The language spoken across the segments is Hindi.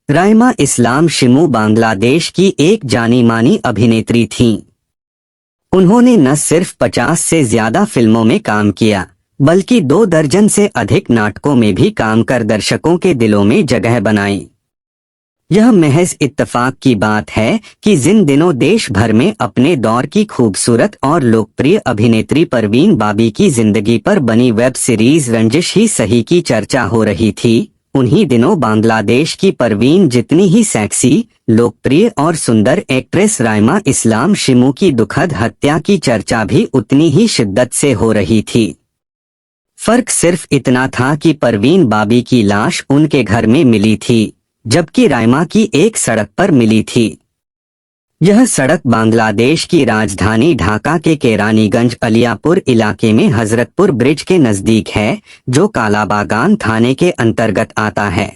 राइमा इस्लाम शिमू बांग्लादेश की एक जानी मानी अभिनेत्री थीं। उन्होंने न सिर्फ 50 से ज्यादा फिल्मों में काम किया, बल्कि 2 दर्जन से अधिक नाटकों में भी काम कर दर्शकों के दिलों में जगह बनाई। यह महज इत्तेफाक की बात है कि जिन दिनों देश भर में अपने दौर की खूबसूरत और लोकप्रिय अभिनेत्री परवीन बाबी की जिंदगी पर बनी वेब सीरीज रंजिश ही सही की चर्चा हो रही थी, उन्हीं दिनों बांग्लादेश की परवीन जितनी ही सेक्सी, लोकप्रिय और सुंदर एक्ट्रेस राइमा इस्लाम शिमू की दुखद हत्या की चर्चा भी उतनी ही शिद्दत से हो रही थी। फर्क सिर्फ इतना था कि परवीन बाबी की लाश उनके घर में मिली थी, जबकि राइमा की एक सड़क पर मिली थी। यह सड़क बांग्लादेश की राजधानी ढाका के केरानीगंज अलियापुर इलाके में हजरतपुर ब्रिज के नजदीक है, जो कालाबागान थाने के अंतर्गत आता है।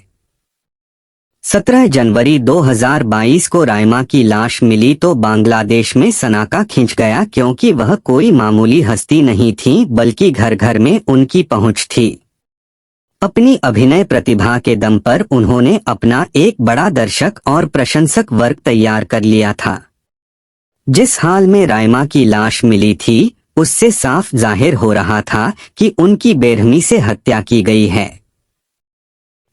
17 जनवरी 2022 को राइमा की लाश मिली तो बांग्लादेश में सनाका खिंच गया, क्योंकि वह कोई मामूली हस्ती नहीं थी, बल्कि घर घर में उनकी पहुंच थी। अपनी अभिनय प्रतिभा के दम पर उन्होंने अपना एक बड़ा दर्शक और प्रशंसक वर्ग तैयार कर लिया था। जिस हाल में राइमा की लाश मिली थी, उससे साफ जाहिर हो रहा था कि उनकी बेरहमी से हत्या की गई है।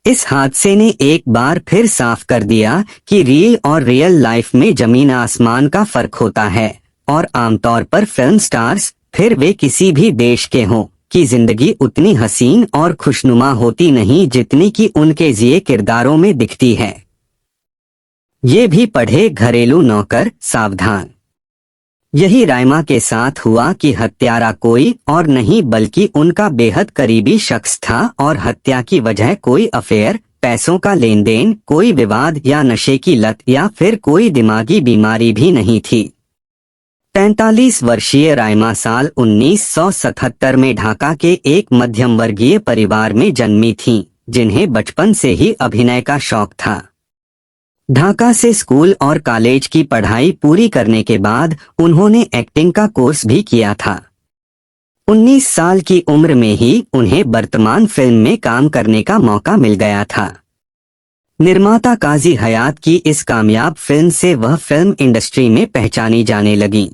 इस हादसे ने एक बार फिर साफ कर दिया कि रियल और रियल लाइफ में जमीन आसमान का फर्क होता है, और आमतौर पर फिल्म स्टार्स, फिर वे किसी भी देश के हों, की जिंदगी उतनी हसीन और खुशनुमा होती नहीं जितनी कि उनके जिए किरदारों में दिखती है। ये भी पढ़े घरेलू नौकर सावधान। यही राइमा के साथ हुआ कि हत्यारा कोई और नहीं बल्कि उनका बेहद करीबी शख्स था, और हत्या की वजह कोई अफेयर, पैसों का लेन देन, कोई विवाद या नशे की लत या फिर कोई दिमागी बीमारी भी नहीं थी। 45 वर्षीय राइमा साल 1977 में ढाका के एक मध्यम वर्गीय परिवार में जन्मी थीं, जिन्हें बचपन से ही अभिनय का शौक था। ढाका से स्कूल और कॉलेज की पढ़ाई पूरी करने के बाद उन्होंने एक्टिंग का कोर्स भी किया था। 19 साल की उम्र में ही उन्हें वर्तमान फिल्म में काम करने का मौका मिल गया था। निर्माता काजी हयात की इस कामयाब फिल्म से वह फिल्म इंडस्ट्री में पहचानी जाने लगी।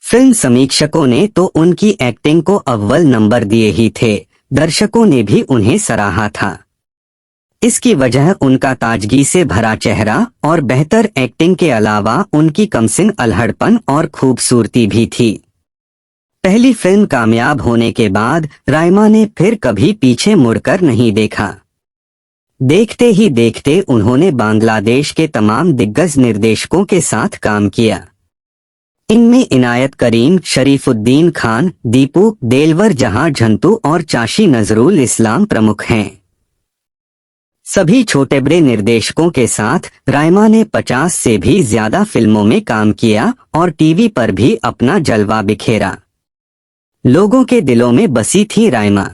फिल्म समीक्षकों ने तो उनकी एक्टिंग को अव्वल नंबर दिए ही थे, दर्शकों ने भी उन्हें सराहा था। इसकी वजह उनका ताजगी से भरा चेहरा और बेहतर एक्टिंग के अलावा उनकी कमसिन अल्हड़पन और खूबसूरती भी थी। पहली फिल्म कामयाब होने के बाद राइमा ने फिर कभी पीछे मुड़कर नहीं देखा। देखते ही देखते उन्होंने बांग्लादेश के तमाम दिग्गज निर्देशकों के साथ काम किया। इनमें इनायत करीम, शरीफुद्दीन खान, दीपू, देलवर जहां झंतू और चाशी नजरुल इस्लाम प्रमुख हैं। सभी छोटे बड़े निर्देशकों के साथ राइमा ने 50 से भी ज्यादा फिल्मों में काम किया और टीवी पर भी अपना जलवा बिखेरा। लोगों के दिलों में बसी थी राइमा।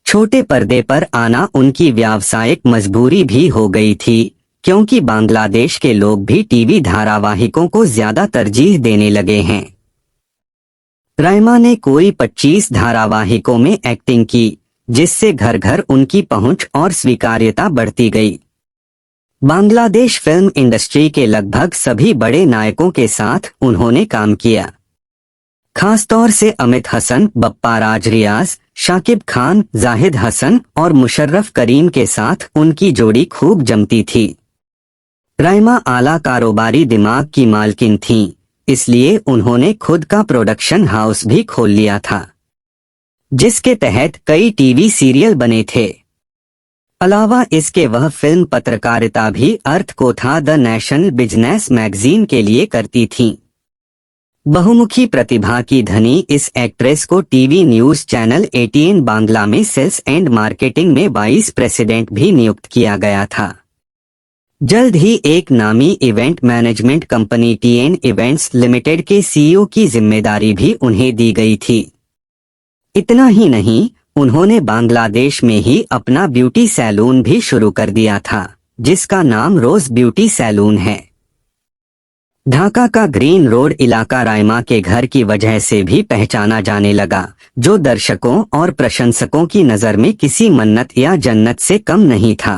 छोटे पर्दे पर आना उनकी व्यावसायिक मजबूरी भी हो गई थी, क्योंकि बांग्लादेश के लोग भी टीवी धारावाहिकों को ज्यादा तरजीह देने लगे हैं। राइमा ने कोई 25 धारावाहिकों में एक्टिंग की, जिससे घर घर उनकी पहुंच और स्वीकार्यता बढ़ती गई। बांग्लादेश फिल्म इंडस्ट्री के लगभग सभी बड़े नायकों के साथ उन्होंने काम किया। खासतौर से अमित हसन, बप्पा राज रियाज, शाकिब खान, जाहिद हसन और मुशर्रफ करीम के साथ उनकी जोड़ी खूब जमती थी। राइमा आला कारोबारी दिमाग की मालकिन थीं, इसलिए उन्होंने खुद का प्रोडक्शन हाउस भी खोल लिया था, जिसके तहत कई टीवी सीरियल बने थे। अलावा इसके वह फिल्म पत्रकारिता भी अर्थ को था द नेशनल बिजनेस मैगजीन के लिए करती थीं। बहुमुखी प्रतिभा की धनी इस एक्ट्रेस को टीवी न्यूज चैनल 18 बांग्ला में सेल्स एंड मार्केटिंग में वाइस प्रेसिडेंट भी नियुक्त किया गया था। जल्द ही एक नामी event management company TN events limited के सीईओ की जिम्मेदारी भी उन्हें दी गई थी। इतना ही नहीं, उन्होंने बांग्लादेश में ही अपना ब्यूटी सैलून भी शुरू कर दिया था, जिसका नाम रोज ब्यूटी सैलून है। ढाका का ग्रीन रोड इलाका राइमा के घर की वजह से भी पहचाना जाने लगा, जो दर्शकों और प्रशंसकों की नजर में किसी मन्नत या जन्नत से कम नहीं था।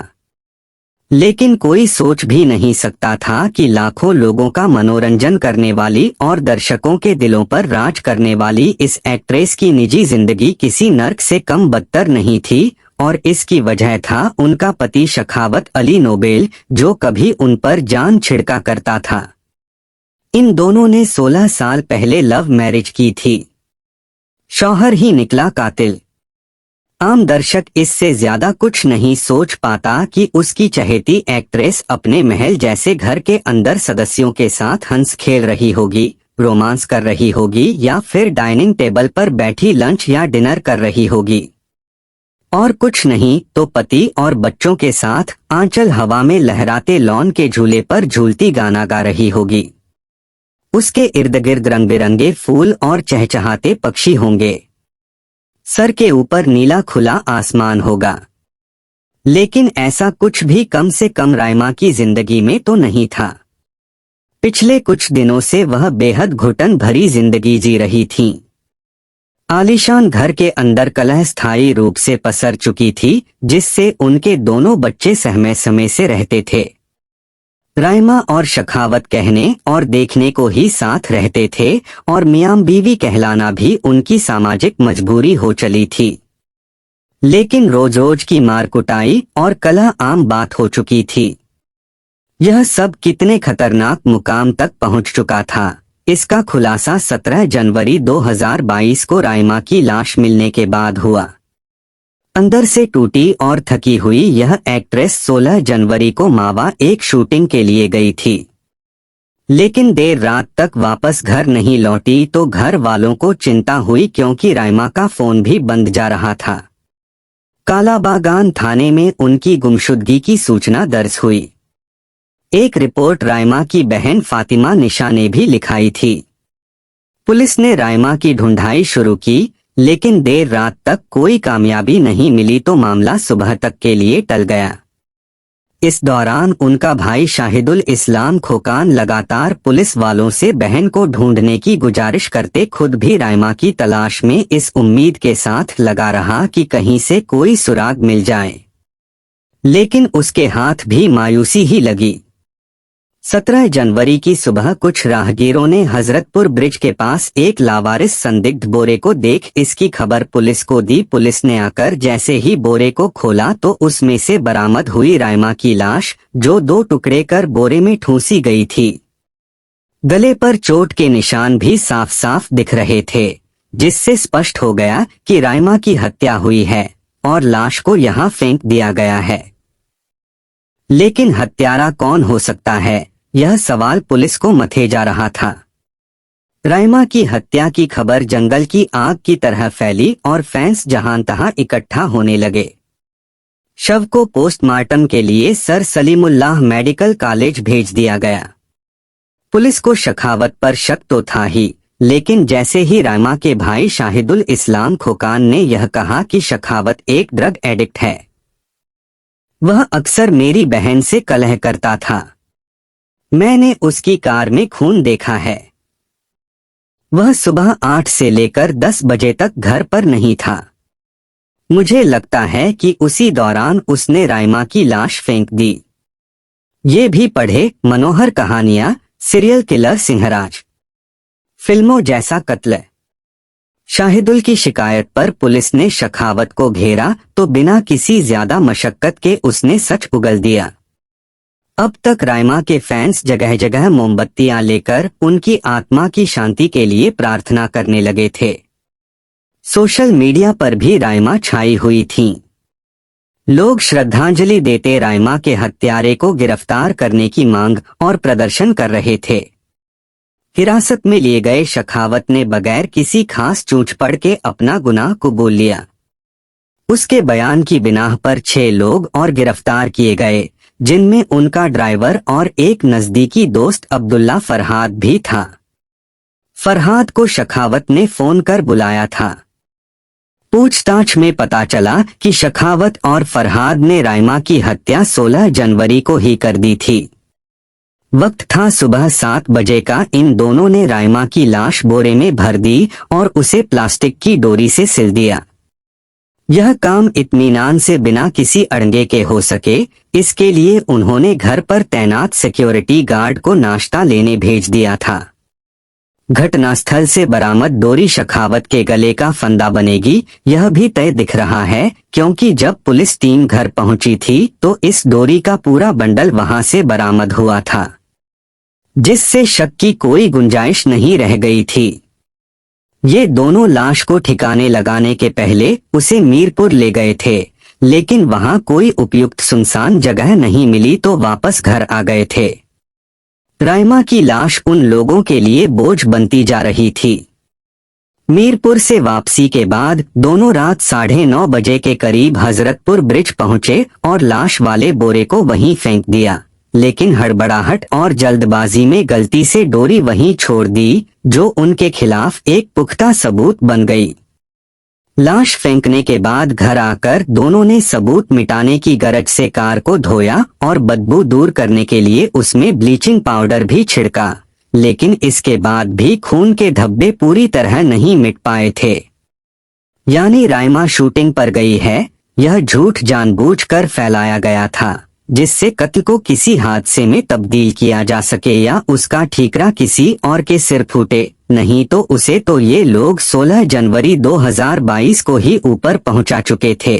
लेकिन कोई सोच भी नहीं सकता था कि लाखों लोगों का मनोरंजन करने वाली और दर्शकों के दिलों पर राज करने वाली इस एक्ट्रेस की निजी जिंदगी किसी नर्क से कम बदतर नहीं थी, और इसकी वजह था उनका पति शखावत अली नोबेल, जो कभी उन पर जान छिड़का करता था। इन दोनों ने 16 साल पहले लव मैरिज की थी। शौहर ही निकला कातिल। आम दर्शक इससे ज्यादा कुछ नहीं सोच पाता कि उसकी चहेती एक्ट्रेस अपने महल जैसे घर के अंदर सदस्यों के साथ हंस खेल रही होगी, रोमांस कर रही होगी, या फिर डाइनिंग टेबल पर बैठी लंच या डिनर कर रही होगी। और कुछ नहीं तो पति और बच्चों के साथ आंचल हवा में लहराते लॉन के झूले पर झूलती गाना गा रही होगी। उसके इर्द गिर्द रंग बिरंगे फूल और चहचहाते पक्षी होंगे। सर के ऊपर नीला खुला आसमान होगा। लेकिन ऐसा कुछ भी कम से कम राइमा की जिंदगी में तो नहीं था। पिछले कुछ दिनों से वह बेहद घुटन भरी जिंदगी जी रही थीं। आलीशान घर के अंदर कलह स्थायी रूप से पसर चुकी थी, जिससे उनके दोनों बच्चे सहमे समय से रहते थे। राइमा और शखावत कहने और देखने को ही साथ रहते थे, और मियां बीवी कहलाना भी उनकी सामाजिक मजबूरी हो चली थी। लेकिन रोज रोज की मार कुटाई और कलह आम बात हो चुकी थी। यह सब कितने खतरनाक मुकाम तक पहुंच चुका था, इसका खुलासा 17 जनवरी 2022 को राइमा की लाश मिलने के बाद हुआ। अंदर से टूटी और थकी हुई यह एक्ट्रेस 16 जनवरी को मावा एक शूटिंग के लिए गई थी, लेकिन देर रात तक वापस घर नहीं लौटी तो घर वालों को चिंता हुई, क्योंकि राइमा का फोन भी बंद जा रहा था। कालाबागान थाने में उनकी गुमशुदगी की सूचना दर्ज हुई। एक रिपोर्ट राइमा की बहन फातिमा निशा ने भी लिखाई थी। पुलिस ने राइमा की ढूंढाई शुरू की, लेकिन देर रात तक कोई कामयाबी नहीं मिली तो मामला सुबह तक के लिए टल गया। इस दौरान उनका भाई शाहिदुल इस्लाम खोकान लगातार पुलिस वालों से बहन को ढूंढने की गुजारिश करते खुद भी राइमा की तलाश में इस उम्मीद के साथ लगा रहा कि कहीं से कोई सुराग मिल जाए, लेकिन उसके हाथ भी मायूसी ही लगी। 17 जनवरी की सुबह कुछ राहगीरों ने हजरतपुर ब्रिज के पास एक लावारिस संदिग्ध बोरे को देख इसकी खबर पुलिस को दी। पुलिस ने आकर जैसे ही बोरे को खोला तो उसमें से बरामद हुई राइमा की लाश, जो 2 टुकड़े कर बोरे में ठूंसी गई थी। गले पर चोट के निशान भी साफ साफ दिख रहे थे, जिससे स्पष्ट हो गया कि राइमा की हत्या हुई है और लाश को यहाँ फेंक दिया गया है। लेकिन हत्यारा कौन हो सकता है, यह सवाल पुलिस को मथे जा रहा था। राइमा की हत्या की खबर जंगल की आग की तरह फैली और फैंस जहां तहां इकट्ठा होने लगे। शव को पोस्टमार्टम के लिए सर सलीमुल्लाह मेडिकल कॉलेज भेज दिया गया। पुलिस को शखावत पर शक तो था ही, लेकिन जैसे ही राइमा के भाई शाहिदुल इस्लाम खोकान ने यह कहा कि शखावत एक ड्रग एडिक्ट है, वह अक्सर मेरी बहन से कलह करता था, मैंने उसकी कार में खून देखा है, वह सुबह 8 से लेकर 10 बजे तक घर पर नहीं था, मुझे लगता है कि उसी दौरान उसने राइमा की लाश फेंक दी। ये भी पढ़े मनोहर कहानियां, सीरियल किलर सिंहराज, फिल्मों जैसा कत्ल। शाहिदुल की शिकायत पर पुलिस ने शखावत को घेरा तो बिना किसी ज्यादा मशक्कत के उसने सच उगल दिया। अब तक राइमा के फैंस जगह जगह मोमबत्तियां लेकर उनकी आत्मा की शांति के लिए प्रार्थना करने लगे थे। सोशल मीडिया पर भी राइमा छाई हुई थीं। लोग श्रद्धांजलि देते राइमा के हत्यारे को गिरफ्तार करने की मांग और प्रदर्शन कर रहे थे। हिरासत में लिए गए शखावत ने बगैर किसी खास चूंच-पड़ के अपना गुनाह कबूल लिया। उसके बयान की बिनाह पर 6 लोग और गिरफ्तार किए गए, जिनमें उनका ड्राइवर और एक नजदीकी दोस्त अब्दुल्ला फरहाद भी था। फरहाद को शखावत ने फोन कर बुलाया था। पूछताछ में पता चला कि शखावत और फरहाद ने राइमा की हत्या 16 जनवरी को ही कर दी थी। वक्त था सुबह 7 बजे का। इन दोनों ने राइमा की लाश बोरे में भर दी और उसे प्लास्टिक की डोरी से सिल दिया। यह काम इत्मीनान से बिना किसी अड़ंगे के हो सके, इसके लिए उन्होंने घर पर तैनात सिक्योरिटी गार्ड को नाश्ता लेने भेज दिया था। घटनास्थल से बरामद डोरी शेखावत के गले का फंदा बनेगी, यह भी तय दिख रहा है, क्योंकि जब पुलिस टीम घर पहुंची थी तो इस डोरी का पूरा बंडल वहां से बरामद हुआ था, जिससे शक की कोई गुंजाइश नहीं रह गई थी। ये दोनों लाश को ठिकाने लगाने के पहले उसे मीरपुर ले गए थे, लेकिन वहां कोई उपयुक्त सुनसान जगह नहीं मिली तो वापस घर आ गए थे। राइमा की लाश उन लोगों के लिए बोझ बनती जा रही थी। मीरपुर से वापसी के बाद दोनों रात 9:30 बजे के करीब हजरतपुर ब्रिज पहुंचे और लाश वाले बोरे को वहीं फेंक दिया, लेकिन हड़बड़ाहट और जल्दबाजी में गलती से डोरी वहीं छोड़ दी, जो उनके खिलाफ एक पुख्ता सबूत बन गई। लाश फेंकने के बाद घर आकर दोनों ने सबूत मिटाने की गरज से कार को धोया और बदबू दूर करने के लिए उसमें ब्लीचिंग पाउडर भी छिड़का, लेकिन इसके बाद भी खून के धब्बे पूरी तरह नहीं मिट पाए थे। यानी राइमा शूटिंग पर गई है, यह झूठ जानबूझकर फैलाया गया था, जिससे कत्ल को किसी हादसे में तब्दील किया जा सके या उसका ठीकरा किसी और के सिर फूटे, नहीं तो उसे तो ये लोग 16 जनवरी 2022 को ही ऊपर पहुंचा चुके थे।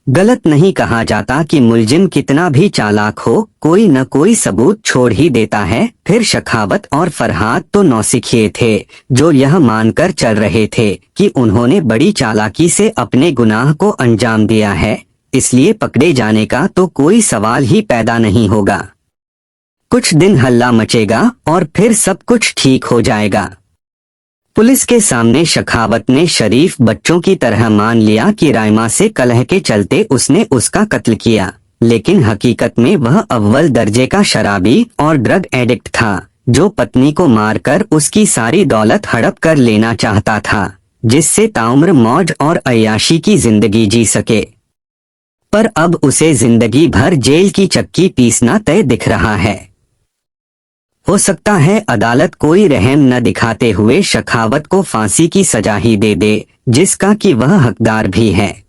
गलत नहीं कहा जाता कि मुलजिम कितना भी चालाक हो, कोई न कोई सबूत छोड़ ही देता है। फिर शेखावत और फरहाद तो नौसिखिए थे, जो यह मानकर चल रहे थे कि उन्होंने बड़ी चालाकी से अपने गुनाह को अंजाम दिया है, इसलिए पकड़े जाने का तो कोई सवाल ही पैदा नहीं होगा। कुछ दिन हल्ला मचेगा और फिर सब कुछ ठीक हो जाएगा। पुलिस के सामने शेखावत ने शरीफ बच्चों की तरह मान लिया कि राइमा से कलह के चलते उसने उसका कत्ल किया, लेकिन हकीकत में वह अव्वल दर्जे का शराबी और ड्रग एडिक्ट था, जो पत्नी को मारकर उसकी सारी दौलत हड़प कर लेना चाहता था, जिससे ताउम्र मौज और अय्याशी की जिंदगी जी सके। पर अब उसे जिंदगी भर जेल की चक्की पीसना तय दिख रहा है। हो सकता है अदालत कोई रहम न दिखाते हुए शेखावत को फांसी की सजा ही दे दे, जिसका कि वह हकदार भी है।